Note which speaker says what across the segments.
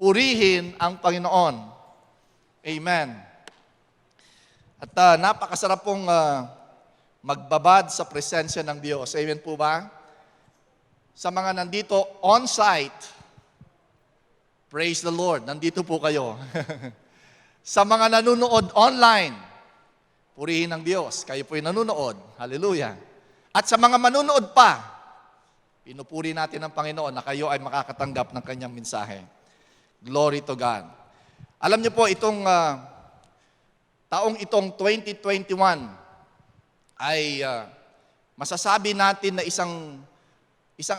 Speaker 1: purihin ang Panginoon. Amen. At napakasarap pong magbabad sa presensya ng Diyos. Amen po ba? Sa mga nandito on-site, praise the Lord, nandito po kayo. Sa mga nanonood online, purihin ang Diyos. Kayo po'y nanonood. Hallelujah. At sa mga manonood pa, pinupuri natin ang Panginoon na kayo ay makakatanggap ng kanyang mensahe. Glory to God. Alam niyo po, itong taong itong 2021 ay masasabi natin na isang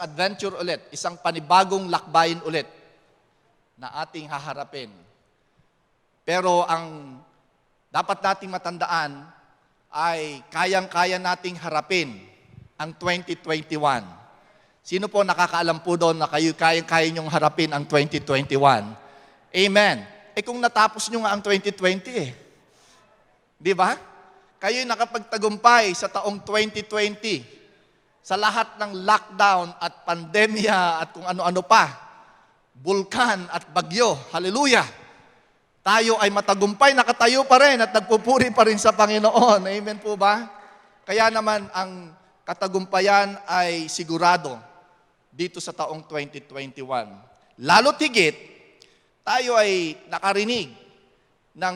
Speaker 1: adventure ulit, isang panibagong lakbayin ulit na ating haharapin. Pero ang dapat nating matandaan ay kayang-kaya nating harapin ang 2021. Sino po nakakaalam po doon na kayo kayang-kaya niyong harapin ang 2021? Amen. Kung natapos niyo nga ang 2020 Di ba? Kayo'y nakapagtagumpay sa taong 2020 sa lahat ng lockdown at pandemya at kung ano-ano pa. Bulkan at bagyo. Hallelujah! Tayo ay matagumpay, nakatayo pa rin at nagpupuri pa rin sa Panginoon. Amen po ba? Kaya naman ang katagumpayan ay sigurado dito sa taong 2021. Lalo't higit, tayo ay nakarinig ng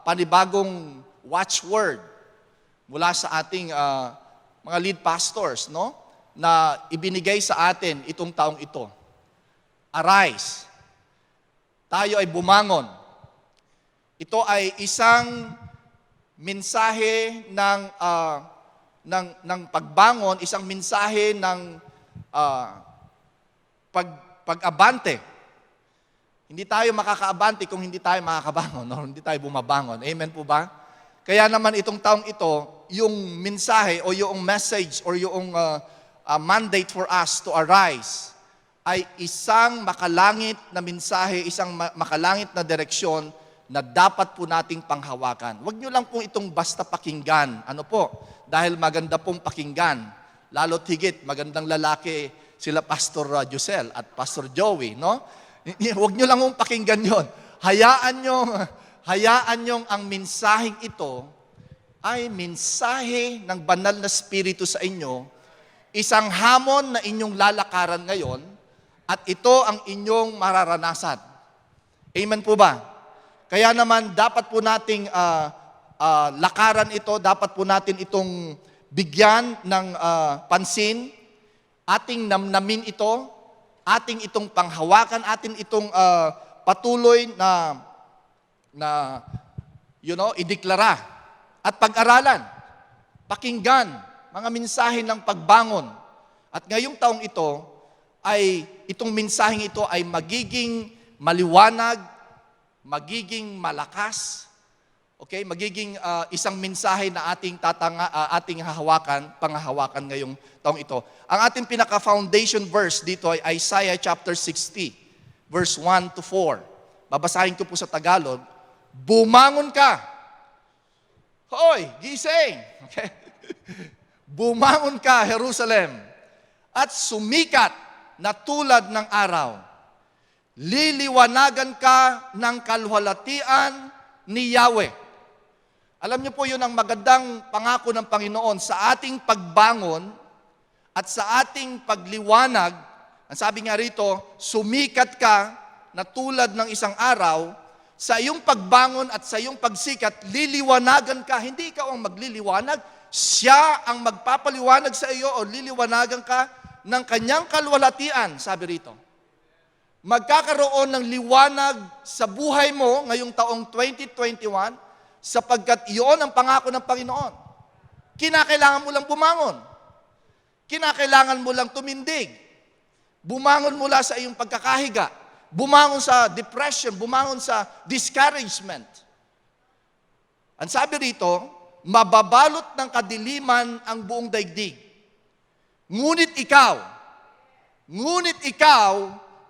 Speaker 1: panibagong watchword mula sa ating mga lead pastors, no? Na ibinigay sa atin itong taong ito. Arise. Tayo ay bumangon. Ito ay isang mensahe ng pagbangon, isang mensahe ng pag-abante. Hindi tayo makakaabante kung hindi tayo makakabangon o hindi tayo bumabangon. Amen po ba? Kaya naman itong taong ito, yung mensahe o yung message or yung mandate for us to arise ay isang makalangit na mensahe, isang makalangit na direksyon na dapat po nating panghawakan. Huwag nyo lang pong itong basta pakinggan. Ano po? Dahil maganda pong pakinggan. Lalo't higit, magandang lalaki sila Pastor Josel at Pastor Joey, no? Huwag nyo lang mong pakinggan yon. Hayaan nyo ang mensaheng ito ay mensahe ng banal na Espiritu sa inyo, isang hamon na inyong lalakaran ngayon, at ito ang inyong mararanasan. Amen po ba? Kaya naman dapat po nating lakaran ito, dapat po natin itong bigyan ng pansin, ating namnamin ito, ating itong panghawakan, ating itong patuloy na ideklara at pag-aralan, pakinggan, mga mensahe ng pagbangon. At ngayong taong ito, ay itong mensaheng ito ay magiging maliwanag, magiging malakas, okay? Magiging isang mensahe na ating panghahawakan ngayong taong ito. Ang ating pinaka-foundation verse dito ay Isaiah chapter 60, verse 1 to 4. Babasahin ko po sa Tagalog. Bumangon ka! Hoy, gising! Okay? Bumangon ka, Jerusalem, at sumikat na tulad ng araw. Liliwanagan ka ng kaluwalhatian ni Yahweh. Alam niyo po yun ang magandang pangako ng Panginoon sa ating pagbangon at sa ating pagliwanag. Ang sabi nga rito, sumikat ka na tulad ng isang araw. Sa iyong pagbangon at sa iyong pagsikat, liliwanagan ka. Hindi ikaw ang magliliwanag. Siya ang magpapaliwanag sa iyo o liliwanagan ka ng kanyang kaluwalhatian, sabi rito. Magkakaroon ng liwanag sa buhay mo ngayong taong 2021 sapagkat iyon ang pangako ng Panginoon. Kinakailangan mo lang bumangon. Kinakailangan mo lang tumindig. Bumangon mula sa iyong pagkakahiga. Bumangon sa depression. Bumangon sa discouragement. Ang sabi rito, mababalot ng kadiliman ang buong daigdig. Ngunit ikaw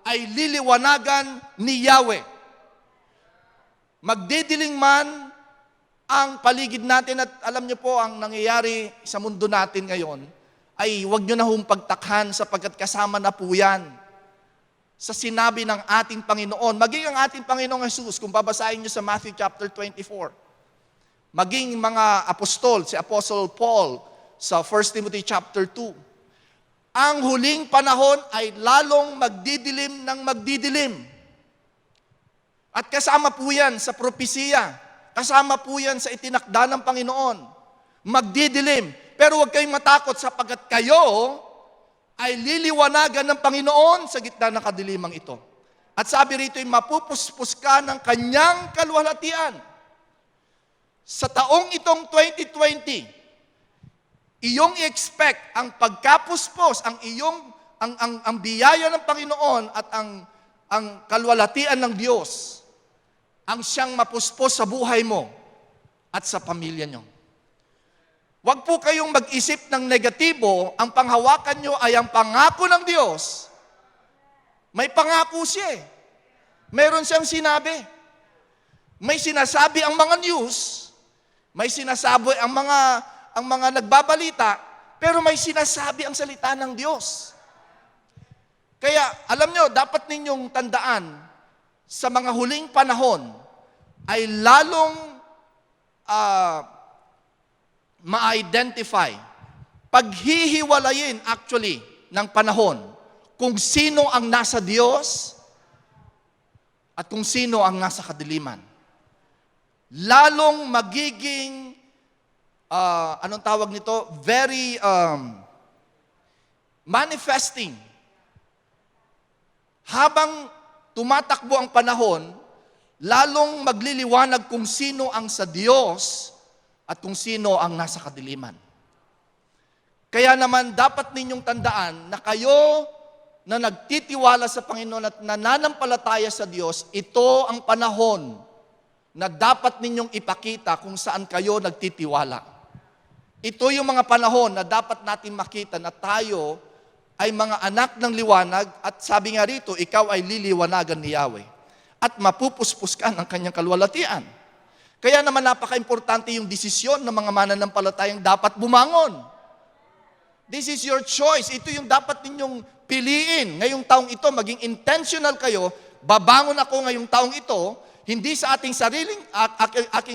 Speaker 1: ay liliwanagan ni Yahweh. Magdidiling man ang paligid natin at alam niyo po ang nangyayari sa mundo natin ngayon ay huwag niyo na hong pagtakhan sapagkat kasama na po yan sa sinabi ng ating Panginoon. Maging ang ating Panginoong Jesus, kung babasahin niyo sa Matthew chapter 24, maging mga apostol, si Apostle Paul sa 1 Timothy chapter 2, ang huling panahon ay lalong magdidilim ng magdidilim. At kasama po yan sa propesiya, kasama po yan sa itinakda ng Panginoon. Magdidilim. Pero huwag kayong matakot sapagkat kayo ay liliwanagan ng Panginoon sa gitna ng kadilimang ito. At sabi rito, mapupuspos ka ng kanyang kaluwalhatian. Sa taong itong 2020, iyong i-expect ang pagkapuspos, ang biyaya ng Panginoon at ang kaluwalhatian ng Diyos, ang siyang mapuspos sa buhay mo at sa pamilya nyo. Huwag po kayong mag-isip ng negatibo, ang panghawakan nyo ay ang pangako ng Diyos. May pangako siya. Meron siyang sinabi. May sinasabi ang mga news, may sinasabi ang mga nagbabalita, pero may sinasabi ang salita ng Diyos. Kaya, alam nyo, dapat ninyong tandaan, sa mga huling panahon, ay lalong ma-identify, paghihiwalayin actually ng panahon, kung sino ang nasa Diyos at kung sino ang nasa kadiliman. Lalong magiging, anong tawag nito? Very manifesting. Habang tumatakbo ang panahon, lalong magliliwanag kung sino ang sa Diyos at kung sino ang nasa kadiliman. Kaya naman dapat ninyong tandaan na kayo na nagtitiwala sa Panginoon at nananampalataya sa Diyos, ito ang panahon na dapat ninyong ipakita kung saan kayo nagtitiwala. Ito yung mga panahon na dapat natin makita na tayo ay mga anak ng liwanag at sabi nga rito, ikaw ay liliwanagan ni Yahweh at mapupuspos ka ng kanyang kaluwalhatian. Kaya naman napaka-importante yung desisyon ng mga mananampalatayang dapat bumangon. This is your choice. Ito yung dapat ninyong piliin. Ngayong taong ito, maging intentional kayo, babangon ako ngayong taong ito, hindi sa aking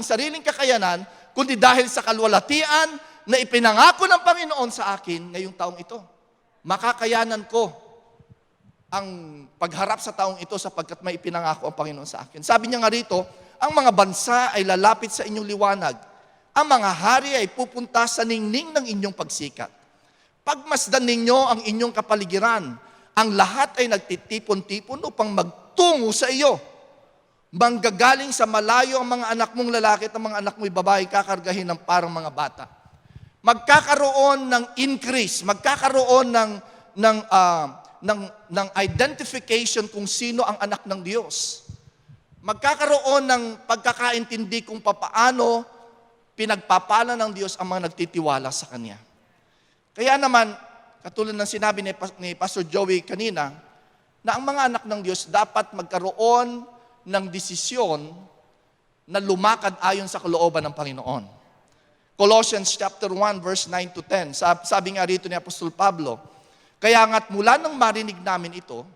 Speaker 1: sariling kakayanan, kundi dahil sa kaluwalhatian na ipinangako ng Panginoon sa akin ngayong taong ito. Makakayanan ko ang pagharap sa taong ito sapagkat may ipinangako ang Panginoon sa akin. Sabi niya nga rito, ang mga bansa ay lalapit sa inyong liwanag. Ang mga hari ay pupunta sa ningning ng inyong pagsikat. Pagmasdan ninyo ang inyong kapaligiran, ang lahat ay nagtitipon-tipon upang magtungo sa iyo. Manggagaling sa malayo ang mga anak mong lalaki at ang mga anak mong babae kakargahin ng parang mga bata. Magkakaroon ng increase, magkakaroon ng identification kung sino ang anak ng Diyos. Magkakaroon ng pagkakaintindi kung papaano pinagpapala ng Diyos ang mga nagtitiwala sa Kanya. Kaya naman, katulad ng sinabi ni Pastor Joey kanina, na ang mga anak ng Diyos dapat magkaroon ng desisyon na lumakad ayon sa kalooban ng Panginoon. Colossians chapter 1 verse 9 to 10, sabi nga rito ni Apostol Pablo, kaya nga't mula nang marinig namin ito,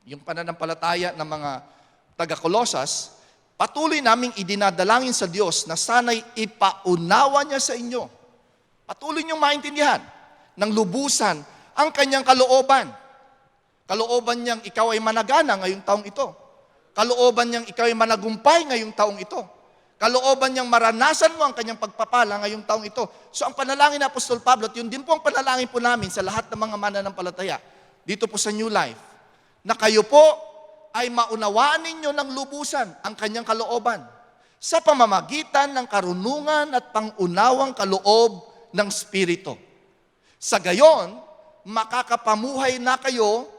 Speaker 1: yung pananampalataya ng mga taga-Colosas, patuloy naming idinadalangin sa Diyos na sana'y ipaunawa niya sa inyo. Patuloy niyong maintindihan ng lubusan ang kanyang kalooban. Kalooban niyang ikaw ay managana ngayong taong ito. Kalooban niyang ikaw ay managumpay ngayong taong ito. Kalooban niyang maranasan mo ang kanyang pagpapala ngayong taong ito. So ang panalangin ni Apostol Pablo, at yun din po ang panalangin po namin sa lahat ng mga mananampalataya dito po sa New Life, na kayo po ay maunawaan ninyo ng lubusan ang kanyang kalooban sa pamamagitan ng karunungan at pangunawang kaloob ng Espiritu. Sa gayon, makakapamuhay na kayo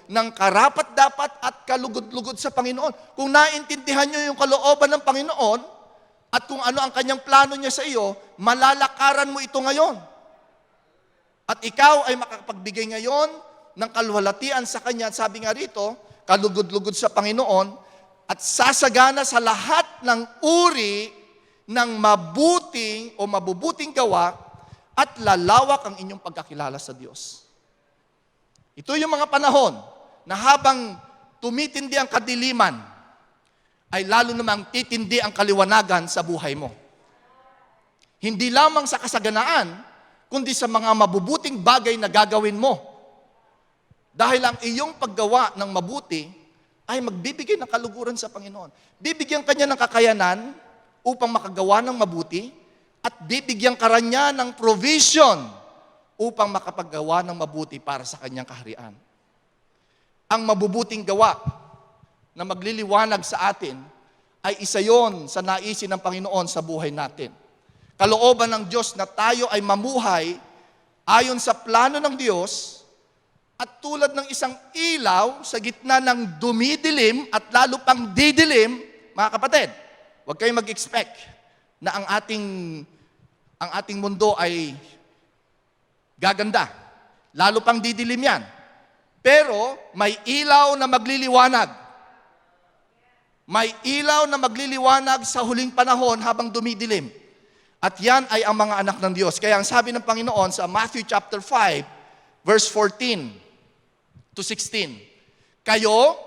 Speaker 1: ng karapat-dapat at kalugod-lugod sa Panginoon. Kung naintindihan nyo yung kalooban ng Panginoon at kung ano ang kanyang plano niya sa iyo, malalakaran mo ito ngayon. At ikaw ay makakapagbigay ngayon ng kaluwalhatian sa Kanya. At sabi nga rito, kalugod-lugod sa Panginoon at sasagana sa lahat ng uri ng mabubuting gawa at lalawak ang inyong pagkakilala sa Diyos. Ito yung mga panahon na habang tumitindi ang kadiliman, ay lalo namang titindi ang kaliwanagan sa buhay mo. Hindi lamang sa kasaganaan, kundi sa mga mabubuting bagay na gagawin mo. Dahil ang iyong paggawa ng mabuti ay magbibigay ng kaluguran sa Panginoon. Bibigyan ka niya ng kakayanan upang makagawa ng mabuti at bibigyan ka rin niya ng provision upang makapaggawa ng mabuti para sa kanyang kaharian. Ang mabubuting gawa na magliliwanag sa atin ay isa yon sa naisin ng Panginoon sa buhay natin. Kalooban ng Diyos na tayo ay mamuhay ayon sa plano ng Diyos at tulad ng isang ilaw sa gitna ng dumidilim at lalo pang didilim, mga kapatid, huwag kayong mag-expect na ang ating mundo ay gaganda. Lalo pang didilim yan. Pero may ilaw na magliliwanag. May ilaw na magliliwanag sa huling panahon habang dumidilim. At yan ay ang mga anak ng Diyos. Kaya ang sabi ng Panginoon sa Matthew chapter 5, verse 14 to 16, kayo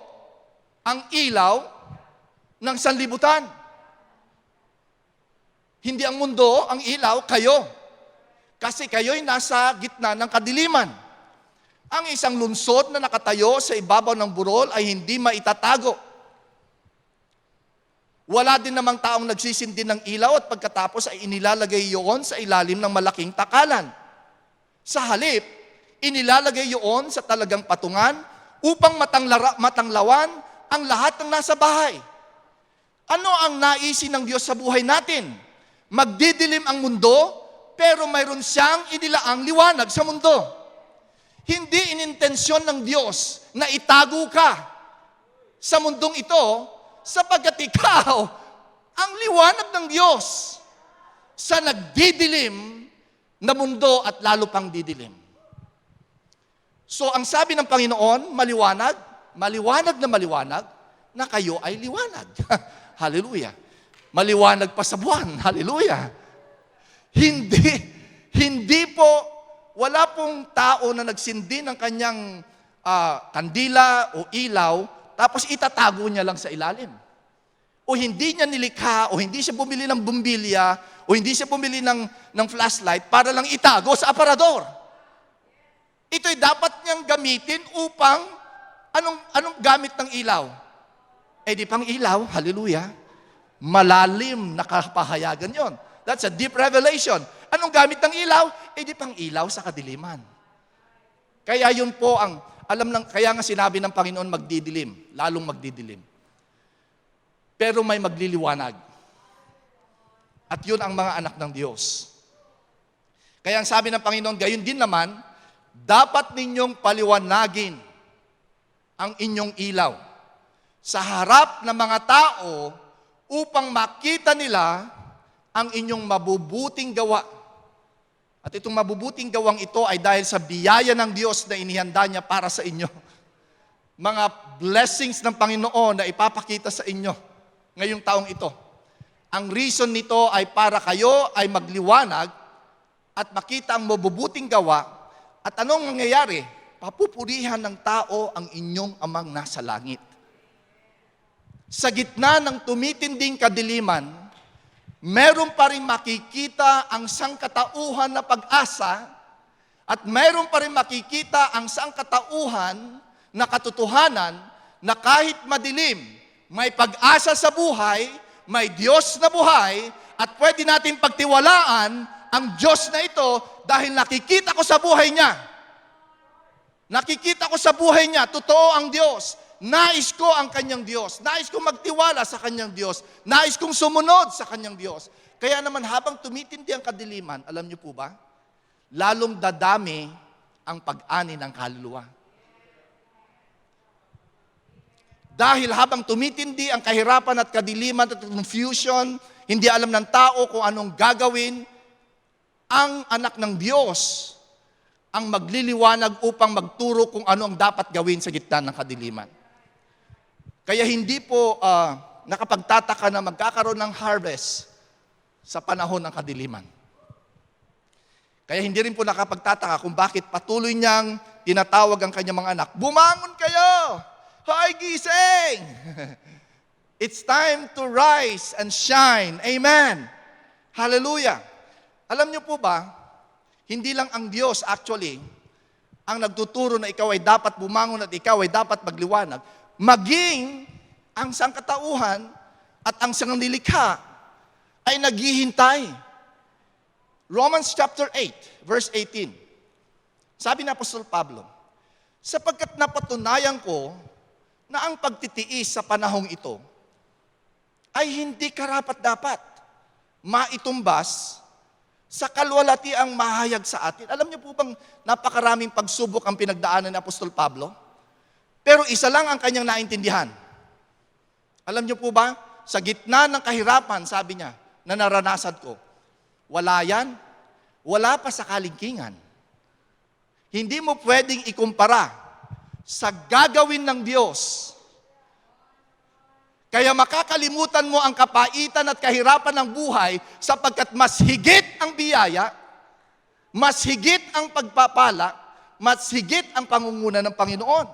Speaker 1: ang ilaw ng sanlibutan. Hindi ang mundo ang ilaw, kayo. Kasi kayo'y nasa gitna ng kadiliman. Ang isang lungsod na nakatayo sa ibabaw ng burol ay hindi maitatago. Wala din namang taong nagsisindi ng ilaw at pagkatapos ay inilalagay iyon sa ilalim ng malaking takalan. Sa halip, inilalagay iyon sa talagang patungan upang matanglawan ang lahat ng nasa bahay. Ano ang naisin ng Diyos sa buhay natin? Magdidilim ang mundo, pero mayroon siyang inilaang liwanag sa mundo. Hindi inintensyon ng Diyos na itago ka sa mundong ito sapagkat ikaw ang liwanag ng Diyos sa nagdidilim na mundo at lalo pang didilim. So ang sabi ng Panginoon, maliwanag na kayo ay liwanag. Hallelujah. Maliwanag pa sa buwan. Hallelujah. Hindi po, wala pong tao na nagsindi ng kanyang kandila o ilaw, tapos itatago niya lang sa ilalim. O hindi niya nilikha, o hindi siya bumili ng bumbilya, o hindi siya bumili ng flashlight para lang itago sa aparador. Ito'y dapat niyang gamitin upang, anong gamit ng ilaw? Di pang ilaw, hallelujah, malalim na kapahayagan yon. That's a deep revelation. Anong gamit ng ilaw? Di pang ilaw sa kadiliman. Kaya yun po ang, kaya nga sinabi ng Panginoon magdidilim, lalong magdidilim. Pero may magliliwanag. At yun ang mga anak ng Diyos. Kaya ang sabi ng Panginoon, gayon din naman, dapat ninyong paliwanagin ang inyong ilaw sa harap ng mga tao upang makita nila ang inyong mabubuting gawa. At itong mabubuting gawang ito ay dahil sa biyaya ng Diyos na inihanda niya para sa inyo. Mga blessings ng Panginoon na ipapakita sa inyo ngayong taong ito. Ang reason nito ay para kayo ay magliwanag at makita ang mabubuting gawa. At anong mangyayari? Papupurihan ng tao ang inyong amang nasa langit. Sa gitna ng tumitinding kadiliman, meron pa rin makikita ang sangkatauhan na pag-asa at meron pa rin makikita ang sangkatauhan na katotohanan na kahit madilim, may pag-asa sa buhay, may Diyos na buhay at pwede natin pagtiwalaan ang Diyos na ito dahil nakikita ko sa buhay niya. Nakikita ko sa buhay niya, totoo ang Diyos. Nais ko ang kanyang Diyos. Nais kong magtiwala sa kanyang Diyos. Nais kong sumunod sa kanyang Diyos. Kaya naman habang tumitindi ang kadiliman, alam niyo po ba? Lalong dadami ang pag-ani ng kaluluwa. Dahil habang tumitindi ang kahirapan at kadiliman at confusion, hindi alam ng tao kung anong gagawin, ang anak ng Diyos ang magliliwanag upang magturo kung ano ang dapat gawin sa gitna ng kadiliman. Kaya hindi po nakapagtataka na magkakaroon ng harvest sa panahon ng kadiliman. Kaya hindi rin po nakapagtataka kung bakit patuloy niyang tinatawag ang kanyang mga anak, bumangon kayo! Hoy, gising! It's time to rise and shine. Amen. Hallelujah. Alam niyo po ba, hindi lang ang Diyos actually ang nagtuturo na ikaw ay dapat bumangon at ikaw ay dapat magliwanag, maging ang sangkatauhan at ang sanglilikha ay naghihintay. Romans chapter 8, verse 18. Sabi ni Apostol Pablo, sapagkat napatunayan ko na ang pagtitiis sa panahong ito ay hindi karapat-dapat maitumbas sa kalwalatiang mahayag sa atin. Alam niyo po bang napakaraming pagsubok ang pinagdaanan ni Apostol Pablo? Pero isa lang ang kanyang naintindihan. Alam niyo po ba, sa gitna ng kahirapan, sabi niya, na naranasan ko, wala yan, wala pa sa kalingkingan. Hindi mo pwedeng ikumpara sa gagawin ng Diyos. Kaya makakalimutan mo ang kapaitan at kahirapan ng buhay sapagkat mas higit ang biyaya, mas higit ang pagpapala, mas higit ang pangunguna ng Panginoon.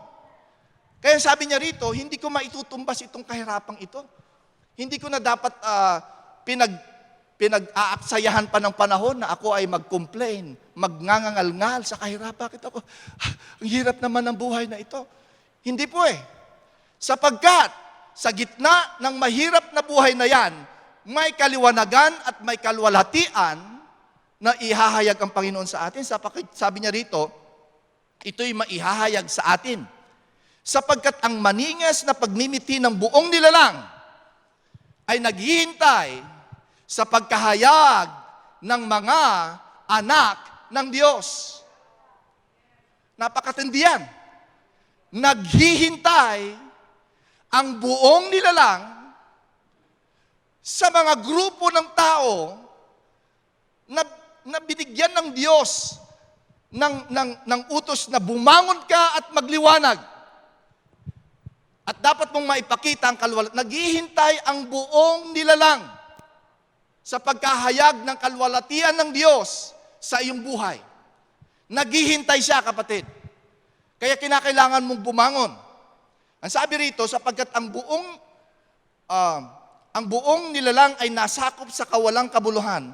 Speaker 1: Kaya sabi niya rito, hindi ko maitutumbas itong kahirapang ito. Hindi ko na dapat pinag-aaksayahan pa ng panahon na ako ay mag-complain, magngangangalngal sa kahirapan. Bakit ako, ang hirap naman ng buhay na ito. Hindi po eh. Sapagkat, sa gitna ng mahirap na buhay na yan, may kaliwanagan at may kalwalhatian na ihahayag ang Panginoon sa atin. Sabi niya rito, ito'y maihahayag sa atin. Sapagkat ang maningas na pagmimiti ng buong nilalang ay naghihintay sa pagkahayag ng mga anak ng Diyos. Napakatindi yan. Naghihintay ang buong nilalang sa mga grupo ng tao na binigyan ng Diyos ng utos na bumangon ka at magliwanag. At dapat mong maipakita ang kalwalhatian. Naghihintay ang buong nilalang sa pagkahayag ng kalwalhatian ng Diyos sa iyong buhay. Naghihintay siya, kapatid. Kaya kinakailangan mong bumangon. Ang sabi rito, sapagkat ang buong nilalang ay nasakop sa kawalang kabuluhan,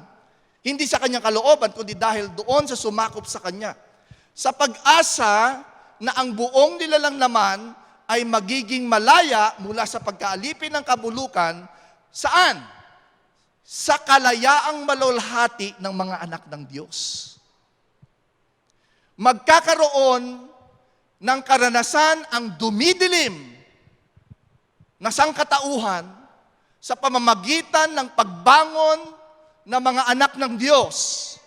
Speaker 1: hindi sa kanyang kalooban, kundi dahil doon sa sumakop sa kanya. Sa pag-asa na ang buong nilalang naman ay magiging malaya mula sa pagkaalipin ng kabulukan, saan? Sa kalayaang malulhati ng mga anak ng Diyos. Magkakaroon ng karanasan ang dumidilim na sangkatauhan sa pamamagitan ng pagbangon ng mga anak ng Diyos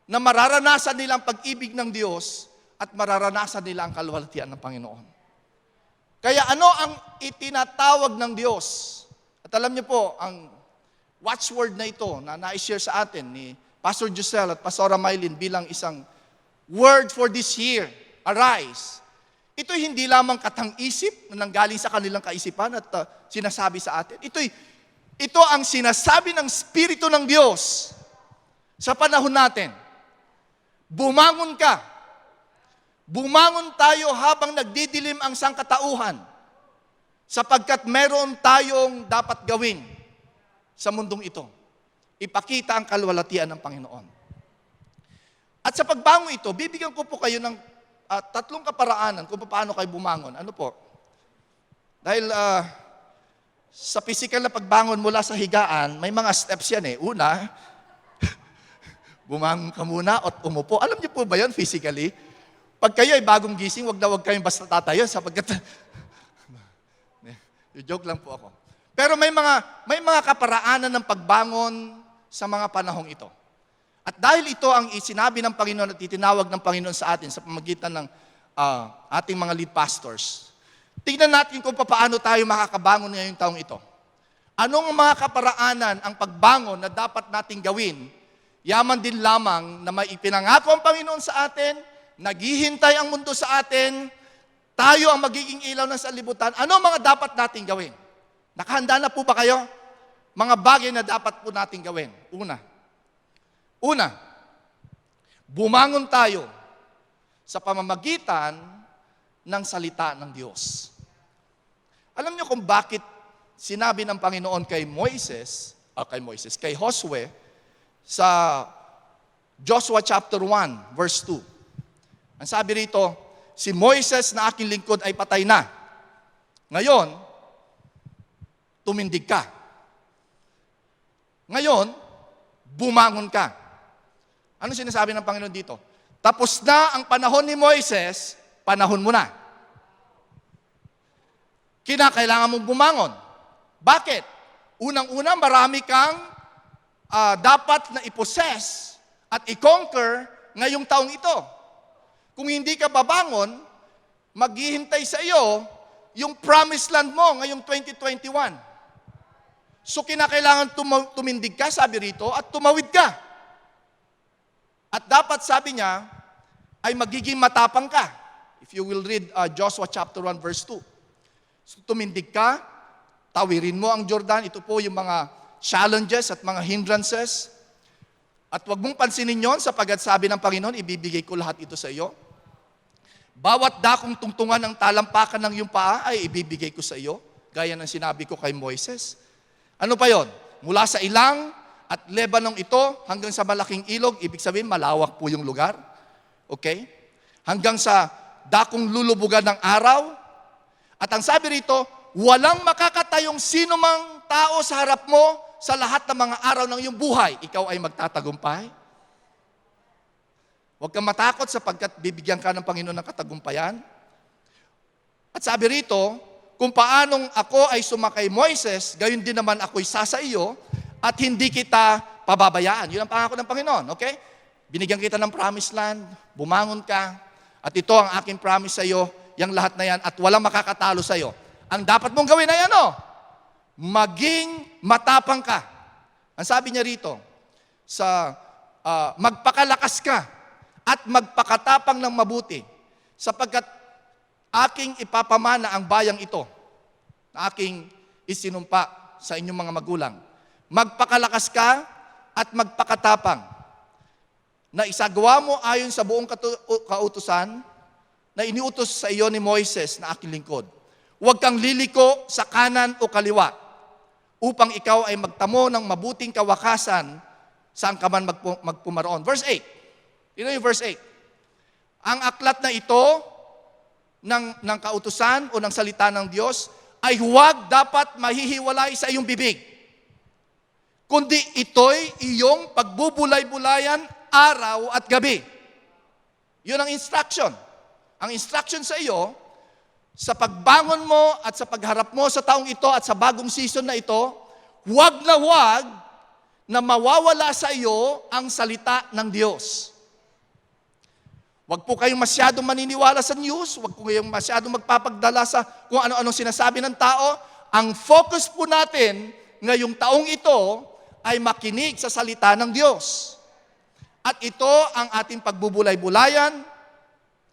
Speaker 1: na mararanasan nila ang pag-ibig ng Diyos at mararanasan nila ang kalwalhatian ng Panginoon. Kaya ano ang itinatawag ng Diyos? At alam niyo po, ang watchword na ito na na-share sa atin ni Pastor Giselle at Pastora Mylene bilang isang word for this year, arise. Ito hindi lamang katang-isip na nanggaling sa kanilang kaisipan at sinasabi sa atin. Ito ang sinasabi ng Espiritu ng Diyos sa panahon natin. Bumangon ka. Bumangon tayo habang nagdidilim ang sangkatauhan sapagkat meron tayong dapat gawin sa mundong ito. Ipakita ang kalwalhatian ng Panginoon. At sa pagbangon ito, bibigyan ko po kayo ng tatlong kaparaanan kung paano kayo bumangon. Ano po? Dahil sa physical na pagbangon mula sa higaan, may mga steps yan eh. Una, bumangon ka muna at umupo. Alam niyo po ba yun physically? Pag kayo ay bagong gising, wag kayong basta tatayo sapagkat joke lang po ako. Pero may mga kaparaanan ng pagbangon sa mga panahong ito. At dahil ito ang sinabi ng Panginoon at itinawag ng Panginoon sa atin sa pamamagitan ng ating mga lead pastors, tingnan natin kung paano tayo makakabangon ngayong taong ito. Anong mga kaparaanan ang pagbangon na dapat nating gawin? Yaman din lamang na may ipinangako ang Panginoon sa atin, naghihintay ang mundo sa atin, tayo ang magiging ilaw ng sanlibutan. Ano ang mga dapat nating gawin? Nakahanda na po ba kayo? Mga bagay na dapat po nating gawin. Una, bumangon tayo sa pamamagitan ng salita ng Diyos. Alam niyo kung bakit sinabi ng Panginoon kay kay Josue, sa Joshua chapter 1, verse 2. Ang sabi rito, si Moises na aking lingkod ay patay na. Ngayon, tumindig ka. Ngayon, bumangon ka. Ano sinasabi ng Panginoon dito? Tapos na ang panahon ni Moises, panahon mo na. Kinakailangan mong bumangon. Bakit? Unang-una, marami kang dapat na i-possess at i-conquer ngayong taong ito. Kung hindi ka babangon, maghihintay sa iyo yung promised land mo ngayong 2021. So kinakailangan tumindig ka, sabi rito, at tumawid ka. At dapat, sabi niya, ay magiging matapang ka. If you will read Joshua chapter 1, verse 2. So tumindig ka, tawirin mo ang Jordan. Ito po yung mga challenges at mga hindrances. At huwag mong pansinin yon, sapagkat sabi ng Panginoon, ibibigay ko lahat ito sa iyo. Bawat dakong tungtungan ng talampakan ng iyong paa ay ibibigay ko sa iyo, gaya ng sinabi ko kay Moises. Ano pa yon? Mula sa ilang at Lebanon ito hanggang sa malaking ilog, ibig sabihin malawak po yung lugar. Okay? Hanggang sa dakong lulubugan ng araw. At ang sabi rito, walang makakatayong sino mang tao sa harap mo sa lahat ng mga araw ng iyong buhay. Ikaw ay magtatagumpay. Huwag kang matakot sapagkat bibigyan ka ng Panginoon ng katagumpayan. At sabi rito, kung paanong ako ay sumakay Moises, gayon din naman ako'y sasa iyo at hindi kita pababayaan. Yun ang pangako ng Panginoon, okay? Binigyan kita ng promised land, bumangon ka, at ito ang aking promise sa iyo, yung lahat na yan, at walang makakatalo sa iyo. Ang dapat mong gawin ay ano? Maging matapang ka. Ang sabi niya rito, magpakalakas ka at magpakatapang ng mabuti, sapagkat aking ipapamana ang bayang ito na aking isinumpa sa inyong mga magulang. Magpakalakas ka at magpakatapang na isagawa mo ayon sa buong kautusan na iniutos sa iyo ni Moises na aking lingkod. Huwag kang liliko sa kanan o kaliwa upang ikaw ay magtamo ng mabuting kawakasan saan ka man magpumaroon. Verse 8. Yun yung verse 8. Ang aklat na ito ng kautusan o ng salita ng Diyos ay huwag dapat mahihiwalay sa iyong bibig, kundi ito'y iyong pagbubulay-bulayan araw at gabi. Yun ang instruction. Ang instruction sa iyo, sa pagbangon mo at sa pagharap mo sa taong ito at sa bagong season na ito, huwag na mawawala sa iyo ang salita ng Diyos. Huwag po kayong masyadong maniniwala sa news, huwag po kayong masyadong magpapagdala sa kung ano-ano sinasabi ng tao. Ang focus po natin ngayong taong ito ay makinig sa salita ng Diyos. At ito ang ating pagbubulay-bulayan.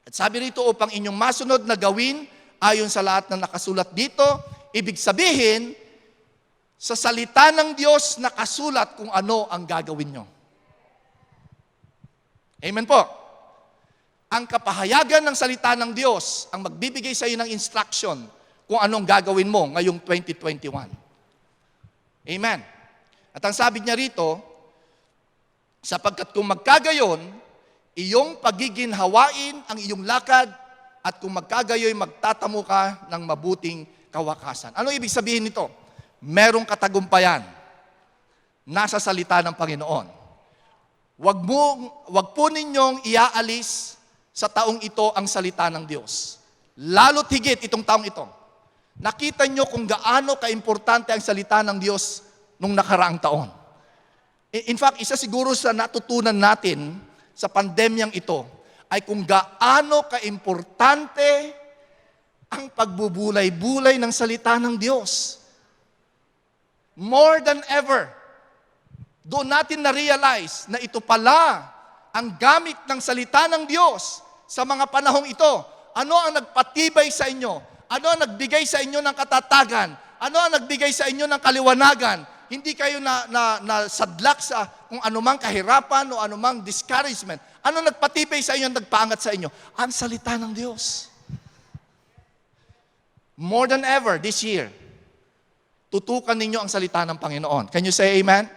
Speaker 1: At sabi rito, upang inyong masunod na gawin ayon sa lahat ng nakasulat dito, ibig sabihin, sa salita ng Diyos nakasulat kung ano ang gagawin nyo. Amen po. Ang kapahayagan ng salita ng Diyos ang magbibigay sa iyo ng instruction kung anong gagawin mo ngayong 2021. Amen. At ang sabi niya rito, sapagkat kung magkagayon, iyong pagiginhawain ang iyong lakad at kung magkagayoy, magtatamo ka ng mabuting kawakasan. Ano ibig sabihin nito? Merong katagumpayan. Nasa salita ng Panginoon. Wag po ninyong iaalis sa taong ito ang salita ng Diyos. Lalo't higit itong taong ito. Nakita nyo kung gaano kaimportante ang salita ng Diyos nung nakaraang taon. In fact, isa siguro sa natutunan natin sa pandemyang ito ay kung gaano kaimportante ang pagbubulay-bulay ng salita ng Diyos. More than ever, doon natin na-realize na ito pala ang gamit ng salita ng Diyos sa mga panahong ito. Ano ang nagpatibay sa inyo? Ano ang nagbigay sa inyo ng katatagan? Ano ang nagbigay sa inyo ng kaliwanagan? hindi kayo na sadlak sa kung anumang kahirapan o anumang discouragement. Ano nagpatibay sa inyo, nagpaangat sa inyo? Ang salita ng Diyos. More than ever this year, tutukan ninyo ang salita ng Panginoon. Can you say amen?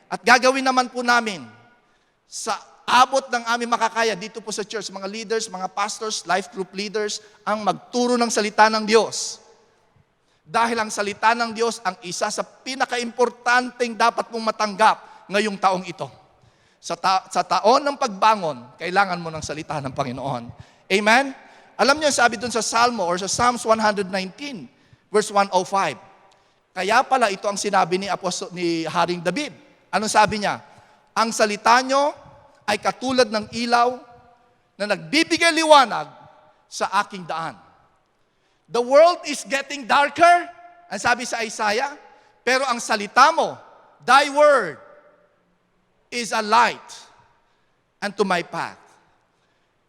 Speaker 1: At gagawin naman po namin sa abot ng aming makakaya dito po sa church, mga leaders, mga pastors, life group leaders, ang magturo ng salita ng Diyos. Dahil ang salita ng Diyos ang isa sa pinaka-importanteng dapat mong matanggap ngayong taong ito. Sa taon ng pagbangon, kailangan mo ng salita ng Panginoon. Amen? Alam niyo, sabi dun sa Salmo or sa Psalms 119, verse 105, kaya pala ito ang sinabi ni Haring David. Anong sabi niya? Ang salita nyo ay katulad ng ilaw na nagbibigay liwanag sa aking daan. The world is getting darker, ang sabi sa Isaiah, pero ang salita mo, thy word, is a light unto my path.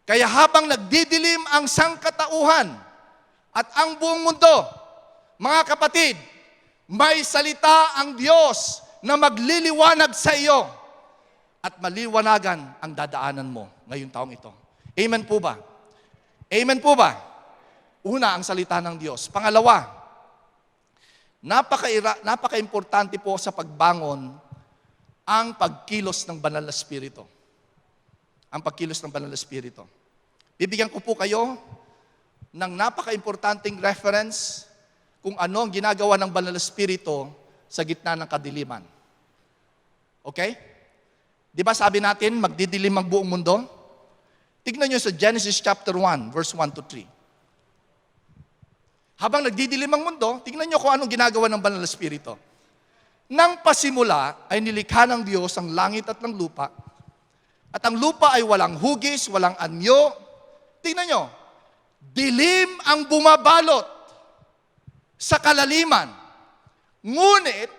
Speaker 1: Kaya habang nagdidilim ang sangkatauhan at ang buong mundo, mga kapatid, may salita ang Diyos na magliliwanag sa iyo at maliwanagan ang dadaanan mo ngayong taong ito. Amen po ba? Amen po ba? Una, ang salita ng Diyos. Pangalawa, napaka-importante po sa pagbangon ang pagkilos ng Banal na Espiritu. Ang pagkilos ng Banal na Espiritu. Bibigyan ko po kayo ng napaka-importanting reference kung ano ang ginagawa ng Banal na Espiritu sa gitna ng kadiliman. Okay? Di ba sabi natin, magdidilim ang buong mundo? Tignan nyo sa Genesis chapter 1, verse 1 to 3. Habang nagdidilim ang mundo, tingnan nyo kung anong ginagawa ng Banal na Espiritu. Nang pasimula ay nilikha ng Diyos ang langit at ng lupa, at ang lupa ay walang hugis, walang anyo. Tingnan nyo, dilim ang bumabalot sa kalaliman. Ngunit,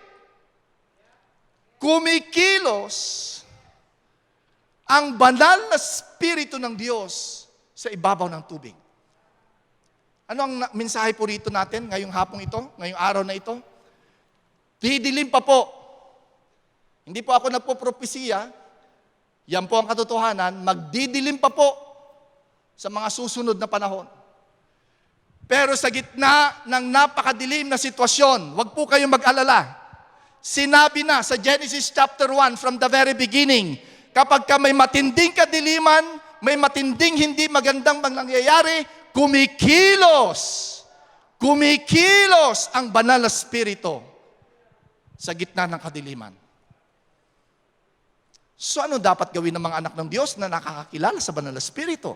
Speaker 1: kumikilos ang banal na Espiritu ng Diyos sa ibabaw ng tubig. Ano ang mensahe po rito natin ngayong hapong ito, ngayong araw na ito? Didilim pa po. Hindi po ako nagpo-propesiya. Yan po ang katotohanan. Magdidilim pa po sa mga susunod na panahon. Pero sa gitna ng napakadilim na sitwasyon, huwag po kayong mag-alala. Sinabi na sa Genesis chapter 1 from the very beginning, kapag ka may matinding kadiliman, may matinding hindi magandang nangyayari, kumikilos ang Banal na Espiritu sa gitna ng kadiliman. So ano dapat gawin ng mga anak ng Diyos na nakakakilala sa Banal na Espiritu?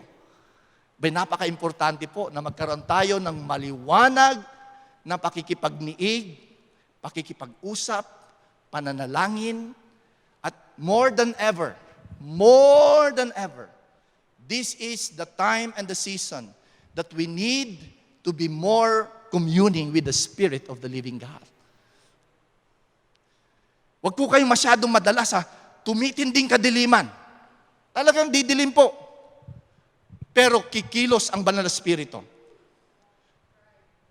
Speaker 1: May napaka-importante po na magkaroon tayo ng maliwanag na pakikipagniig, pakikipag-usap, pananalangin, at more than ever, this is the time and the season that we need to be more communing with the Spirit of the living God. Huwag po kayong masyadong madala sa tumitinding kadiliman. Talagang didilim po. Pero kikilos ang Banal na Espiritu.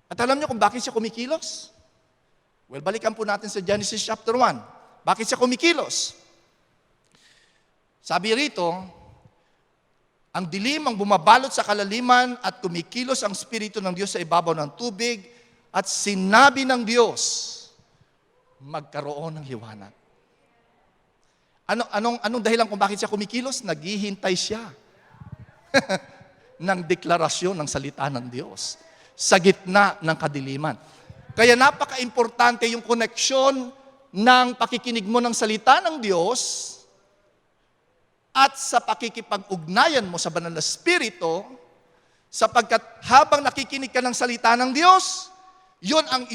Speaker 1: At alam niyo kung bakit siya kumikilos? Well, balikan po natin sa Genesis chapter 1. Bakit siya kumikilos? Sabi rito, ang dilim ang bumabalot sa kalaliman at kumikilos ang Espiritu ng Diyos sa ibabaw ng tubig at sinabi ng Diyos, magkaroon ng liwanag. Anong dahilan kung bakit siya kumikilos? Naghihintay siya ng deklarasyon ng salita ng Diyos sa gitna ng kadiliman. Kaya napaka-importante yung koneksyon ng pakikinig mo ng salita ng Diyos at sa pakikipag-ugnayan mo sa Banal na Espiritu, sapagkat habang nakikinig ka ng salita ng Diyos, yun ang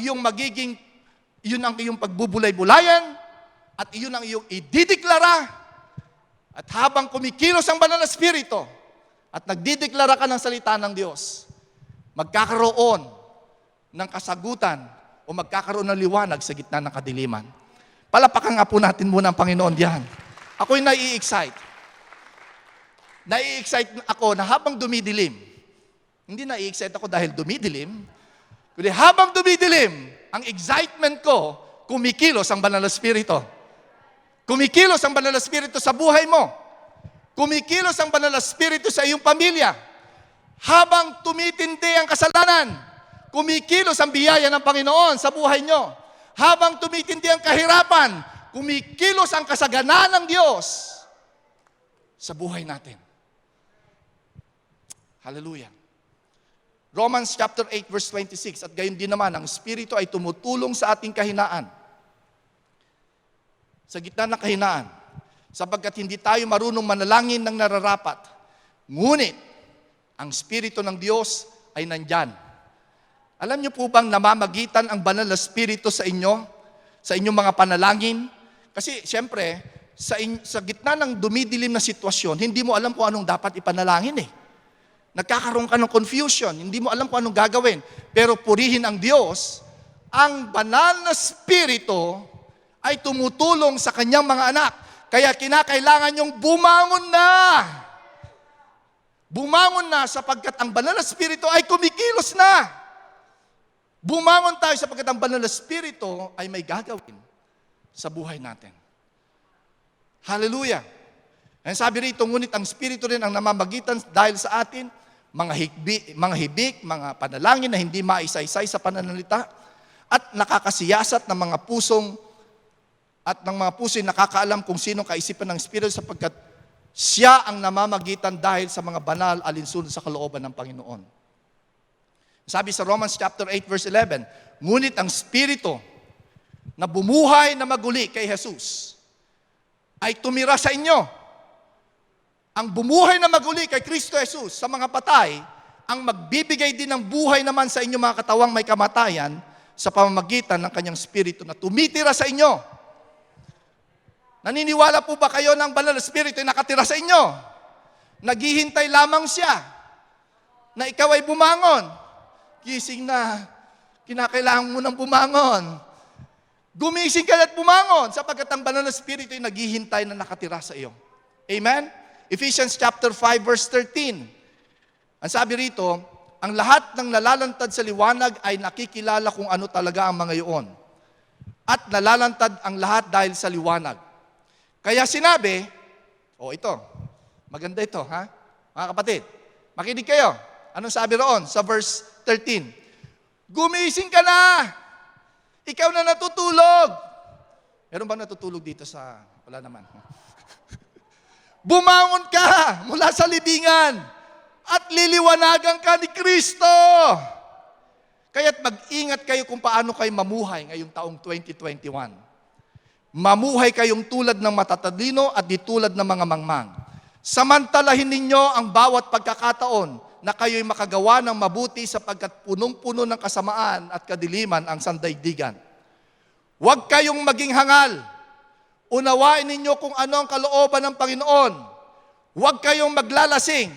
Speaker 1: iyong pagbubulay-bulayan, at iyon ang iyong idideklara. At habang kumikilos ang Banal na Espiritu, at nagdideklara ka ng salita ng Diyos, magkakaroon ng kasagutan o magkakaroon ng liwanag sa gitna ng kadiliman. Palapakan nga po natin muna ang Panginoon diyan. Ako'y nai-excite. Nai-excite ako na habang dumidilim, hindi nai-excite ako dahil dumidilim, kundi habang dumidilim, ang excitement ko, kumikilos ang Banal na Espiritu. Kumikilos ang Banal na Espiritu sa buhay mo. Kumikilos ang Banal na Espiritu sa iyong pamilya. Habang tumitindi ang kasalanan, kumikilos ang biyaya ng Panginoon sa buhay nyo. Habang tumitindi ang kahirapan, kumikilos ang kasaganaan ng Diyos sa buhay natin. Hallelujah. Romans chapter 8 verse 26, at gayon din naman, ang Espiritu ay tumutulong sa ating kahinaan. Sa gitna ng kahinaan, sapagkat hindi tayo marunong manalangin ng nararapat. Ngunit, ang Espiritu ng Diyos ay nandyan. Alam niyo po bang namamagitan ang Banal na Espiritu sa inyo? Sa inyong mga panalangin? Kasi, siyempre, sa gitna ng dumidilim na sitwasyon, hindi mo alam kung anong dapat ipanalangin eh. Nagkakaroon ka ng confusion, hindi mo alam kung anong gagawin. Pero purihin ang Diyos, ang Banal na Espiritu ay tumutulong sa kanyang mga anak. Kaya kinakailangan yung bumangon na. Bumangon na sapagkat ang Banal na Espiritu ay kumikilos na. Bumangon tayo sapagkat ang Banal na Espiritu ay may gagawin sa buhay natin. Hallelujah. Ang sabi rito, ngunit ang Espiritu rin ang namamagitan dahil sa atin, mga hibik, mga panalangin na hindi maisaysay sa pananalita, at nakakasiyasat ng mga pusong at ng mga puso'y nakakaalam kung sino kaisipan ng Espiritu sapagkat siya ang namamagitan dahil sa mga banal alinsunod sa kalooban ng Panginoon. Sabi sa Romans chapter 8 verse 11, ngunit ang Espiritu na bumuhay na maguli kay Jesus ay tumira sa inyo. Ang bumuhay na maguli kay Kristo Jesus sa mga patay, ang magbibigay din ng buhay naman sa inyong mga katawang may kamatayan sa pamamagitan ng kanyang Espiritu na tumitira sa inyo. Naniniwala po ba kayo na ang Banal na Espiritu ay nakatira sa inyo? Naghihintay lamang siya na ikaw ay bumangon. Gising na, kinakailangan mo nang bumangon. Gumising ka at bumangon sapagkat ang Banal na Espiritu ay naghihintay na nakatira sa iyo. Amen? Ephesians chapter 5 verse 13. Ang sabi rito, ang lahat ng nalalantad sa liwanag ay nakikilala kung ano talaga ang mga iyon. At nalalantad ang lahat dahil sa liwanag. Kaya sinabi, ito, maganda ito, ha? Mga kapatid, makinig kayo. Anong sabi roon sa verse 13? Gumising ka na! Ikaw na natutulog! Meron ba natutulog dito sa, wala naman. Bumangon ka mula sa libingan at liliwanagan ka ni Kristo. Kaya't mag-ingat kayo kung paano kayo mamuhay ngayong taong 2021. Mamuhay kayong tulad ng matatalino at di tulad ng mga mangmang. Samantalahin ninyo ang bawat pagkakataon na kayo'y makagawa ng mabuti sapagkat punong-puno ng kasamaan at kadiliman ang sandaigdigan. Huwag kayong maging hangal. Unawain ninyo kung ano ang kalooban ng Panginoon. Huwag kayong maglalasing.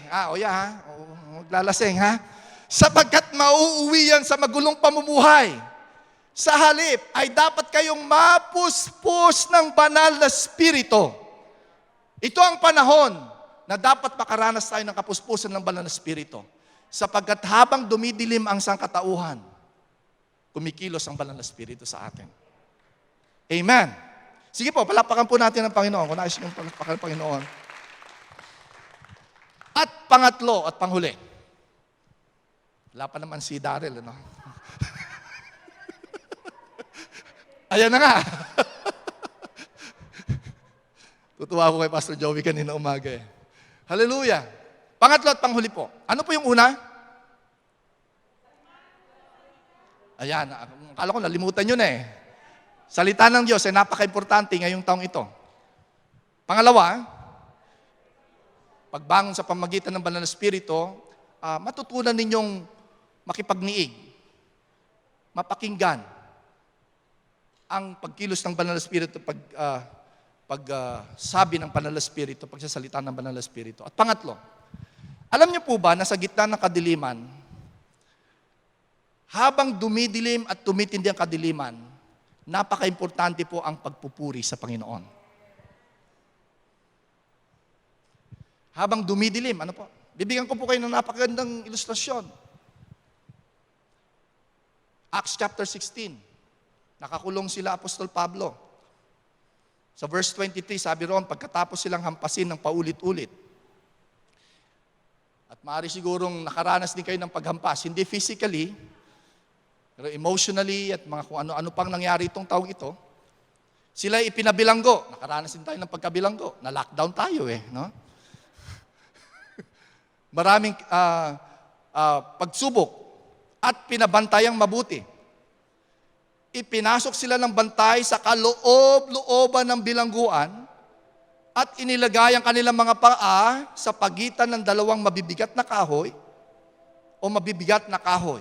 Speaker 1: Maglalasing, ha? Sapagkat mauuwi yan sa magulong pamumuhay. Sa halip ay dapat kayong mapuspos ng Banal na Espiritu. Ito ang panahon na dapat makaranas tayo ng kapuspusan ng Banal na Espiritu. Sapagkat habang dumidilim ang sangkatauhan, kumikilos ang Banal na Espiritu sa atin. Amen. Sige po, palapakan po natin ang Panginoon. Kung nais yung palapakan ng Panginoon. At pangatlo at panghuli. Wala pa naman si Daryl, ano? Ayan na nga. Tutuwa ako kay Pastor Joey kanina umaga eh. Hallelujah. Pangatlo at panghuli po. Ano po yung una? Ayan, akala ko nalimutan nyo na eh. Salita ng Diyos ay napaka-importante ngayong taong ito. Pangalawa, pagbangon sa pamagitan ng Banal na Espiritu, matutunan ninyong makipagniig, mapakinggan ang pagkilos ng Banal na Espiritu, pagsabi ng Banal na Espiritu, pagsasalita ng Banal na Espiritu. At pangatlo, alam niyo po ba na sa gitna ng kadiliman, habang dumidilim at tumitindi ang kadiliman, napaka-importante po ang pagpupuri sa Panginoon. Habang dumidilim, ano po? Bibigyan ko po kayo ng napakagandang ilustrasyon. Acts chapter 16. Nakakulong sila, Apostol Pablo. Sa verse 23, sabi roon, pagkatapos silang hampasin ng paulit-ulit. At maaari sigurong nakaranas din kayo ng paghampas, hindi physically, pero emotionally at mga kung ano-ano pang nangyari itong taong ito, sila ipinabilanggo. Nakaranas din tayo ng pagkabilanggo. Na-lockdown tayo no? Maraming pagsubok at pinabantayang mabuti. Ipinasok sila ng bantay sa kaloob-looban ng bilangguan at inilagay ang kanilang mga paa sa pagitan ng dalawang mabibigat na kahoy o mabibigat na kahoy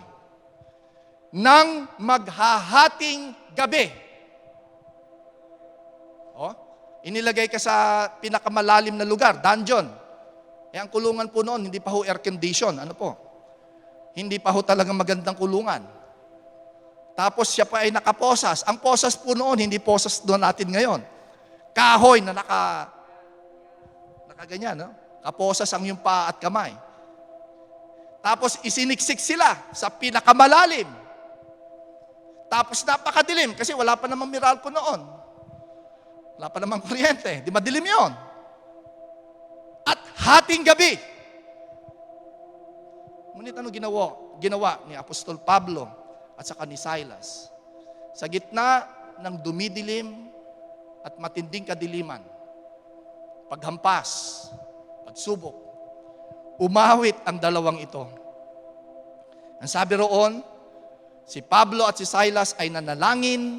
Speaker 1: nang maghahating gabi. Inilagay ka sa pinakamalalim na lugar, dungeon. Ang kulungan po noon, hindi pa ho air condition. Hindi pa ho talagang magandang kulungan. Tapos siya pa ay nakaposas. Ang posas po noon, hindi posas doon natin ngayon. Kahoy na nakaganyan, Kaposas ang yung paa at kamay. Tapos isiniksik sila sa pinakamalalim. Tapos napakadilim kasi wala pa namang Meralco noon. Wala pa namang kuryente. Di madilim yon. At hating gabi. Ngunit ano ginawa ni Apostol Pablo at saka ni Silas? Sa gitna ng dumidilim at matinding kadiliman, paghampas, pagsubok, umawit ang dalawang ito. Ang sabi roon, si Pablo at si Silas ay nanalangin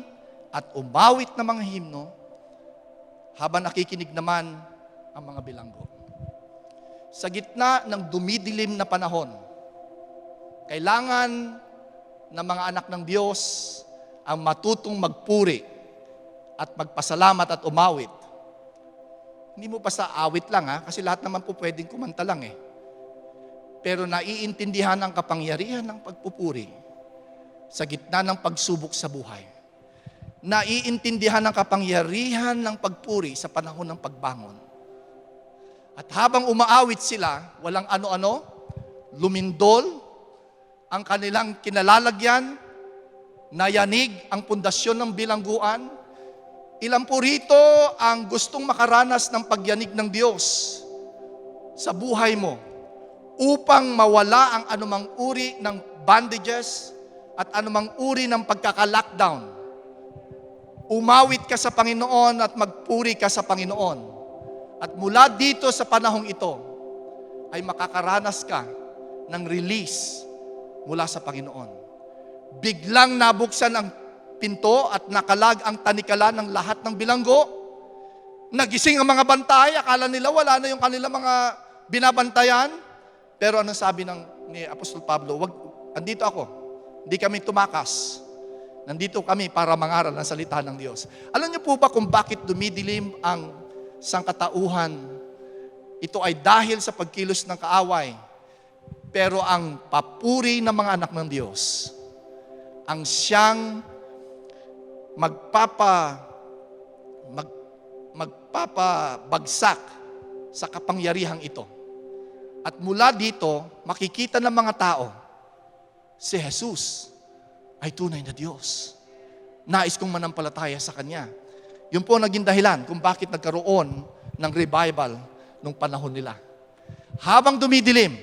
Speaker 1: at umawit ng mga himno habang nakikinig naman ang mga bilanggo. Sa gitna ng dumidilim na panahon, kailangan ng mga anak ng Diyos ang matutong magpuri at magpasalamat at umawit. Hindi mo basta awit lang kasi lahat naman po pwedeng kumanta lang Pero naiintindihan ang kapangyarihan ng pagpupuri sa gitna ng pagsubok sa buhay. Naiintindihan ang kapangyarihan ng pagpuri sa panahon ng pagbangon. At habang umaawit sila, walang ano-ano, lumindol ang kanilang kinalalagyan, nayanig ang pundasyon ng bilangguan. Ilan po rito ang gustong makaranas ng pagyanig ng Diyos sa buhay mo upang mawala ang anumang uri ng bandages at anumang uri ng pagkaka-lockdown. Umawit ka sa Panginoon at magpuri ka sa Panginoon. At mula dito sa panahong ito ay makakaranas ka ng release mula sa Panginoon. Biglang nabuksan ang pinto at nakalag ang tanikala ng lahat ng bilanggo. Nagising ang mga bantay, akala nila wala na yung kanilang mga binabantayan. Pero anong sabi ni Apostol Pablo, andito ako, hindi kami tumakas. Nandito kami para mangaral ng salita ng Diyos. Alam niyo po ba kung bakit dumidilim ang sangkatauhan? Ito ay dahil sa pagkilos ng kaaway. Pero ang papuri ng mga anak ng Diyos, ang siyang magpapabagsak sa kapangyarihang ito. At mula dito, makikita ng mga tao, si Jesus ay tunay na Diyos. Nais kong manampalataya sa Kanya. Yun po naging dahilan kung bakit nagkaroon ng revival nung panahon nila. Habang dumidilim,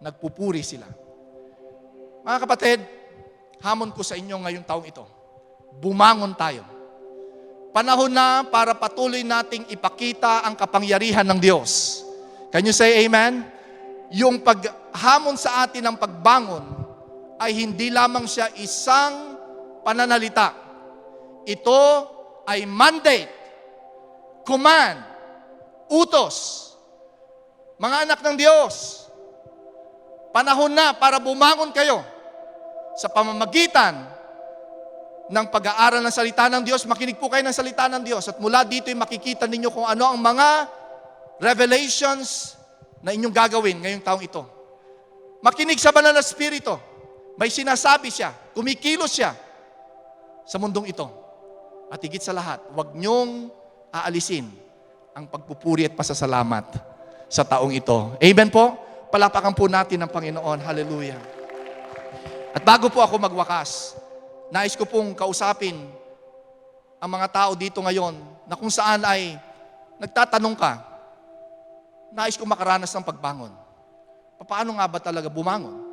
Speaker 1: nagpupuri sila. Mga kapatid, hamon ko sa inyo ngayong taong ito. Bumangon tayo. Panahon na para patuloy nating ipakita ang kapangyarihan ng Diyos. Can you say amen? Yung paghamon sa atin ng pagbangon ay hindi lamang siya isang pananalita. Ito ay mandate, command, utos. Mga anak ng Diyos, panahon na para bumangon kayo sa pamamagitan ng pag-aaral ng salita ng Diyos. Makinig po kayo ng salita ng Diyos at mula dito ay makikita ninyo kung ano ang mga revelations na inyong gagawin ngayong taong ito. Makinig sa banal na Espiritu. May sinasabi siya, kumikilos siya sa mundong ito. At higit sa lahat, huwag niyong aalisin ang pagpupuri at pasasalamat sa taong ito. Amen po? Palapakan po natin ang Panginoon. Hallelujah. At bago po ako magwakas, Nais ko pong kausapin ang mga tao dito ngayon na kung saan ay nagtatanong ka, nais ko makaranas ng pagbangon. Paano nga ba talaga bumangon?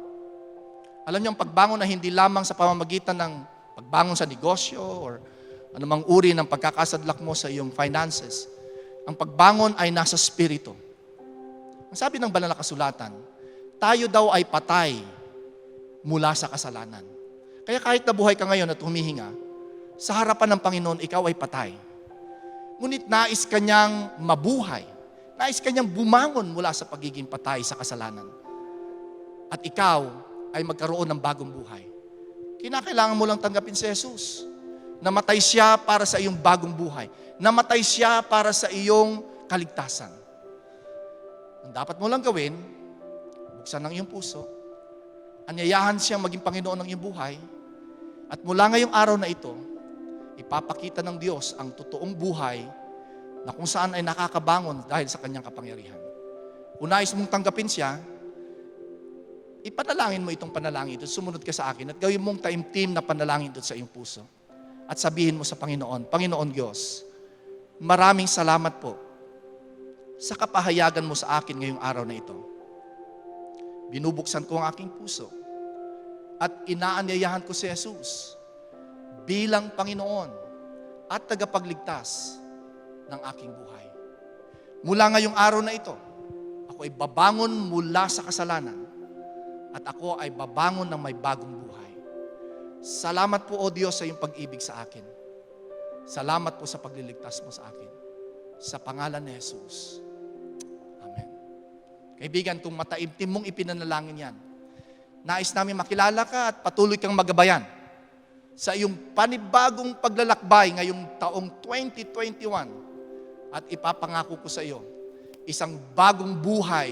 Speaker 1: Alam niyo, ang pagbangon na hindi lamang sa pamamagitan ng pagbangon sa negosyo or anumang uri ng pagkakasadlak mo sa iyong finances. Ang pagbangon ay nasa spirito. Ang sabi ng banal na kasulatan, tayo daw ay patay mula sa kasalanan. Kaya kahit nabuhay ka ngayon at humihinga, sa harapan ng Panginoon, ikaw ay patay. Ngunit nais kanyang mabuhay. Nais kanyang bumangon mula sa pagiging patay sa kasalanan. At ikaw ay magkaroon ng bagong buhay. Kinakailangan mo lang tanggapin si Jesus. Namatay siya para sa iyong bagong buhay. Namatay siya para sa iyong kaligtasan. Ang dapat mo lang gawin, buksan ang iyong puso, anyayahan siyang maging Panginoon ng iyong buhay, at mula ngayong araw na ito, ipapakita ng Diyos ang totoong buhay na kung saan ay nakakabangon dahil sa kanyang kapangyarihan. Kung nais mong tanggapin siya, ipanalangin mo itong panalangin ito, sumunod ka sa akin at gawin mong taimtim na panalangin ito sa iyong puso. At sabihin mo sa Panginoon, Panginoon Diyos, maraming salamat po sa kapahayagan mo sa akin ngayong araw na ito. Binubuksan ko ang aking puso at inaanyayahan ko si Jesus bilang Panginoon at tagapagligtas ng aking buhay. Mula ngayong araw na ito, ako ay babangon mula sa kasalanan at ako ay babangon ng may bagong buhay. Salamat po, O Diyos, sa iyong pag-ibig sa akin. Salamat po sa pagliligtas mo sa akin. Sa pangalan ni Jesus. Amen. Kaibigan, kung mataimtim mong ipinanalangin yan, nais namin makilala ka at patuloy kang magabayan sa iyong panibagong paglalakbay ngayong taong 2021. At ipapangako ko sa iyo, isang bagong buhay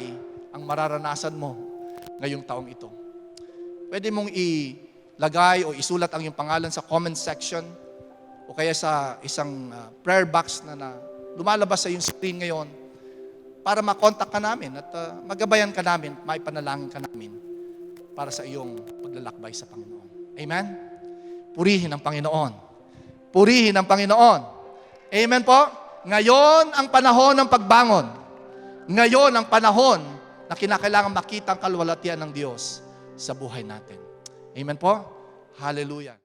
Speaker 1: ang mararanasan mo ngayong taong ito. Pwede mong ilagay o isulat ang iyong pangalan sa comment section o kaya sa isang prayer box na lumalabas sa iyong screen ngayon para makontak ka namin at magabayan ka namin, maipanalangin ka namin para sa iyong paglalakbay sa Panginoon. Amen? Purihin ang Panginoon. Purihin ang Panginoon. Amen po? Ngayon ang panahon ng pagbangon. Ngayon ang panahon na kinakailangan makita ang kalwalhatian ng Diyos sa buhay natin. Amen po? Hallelujah.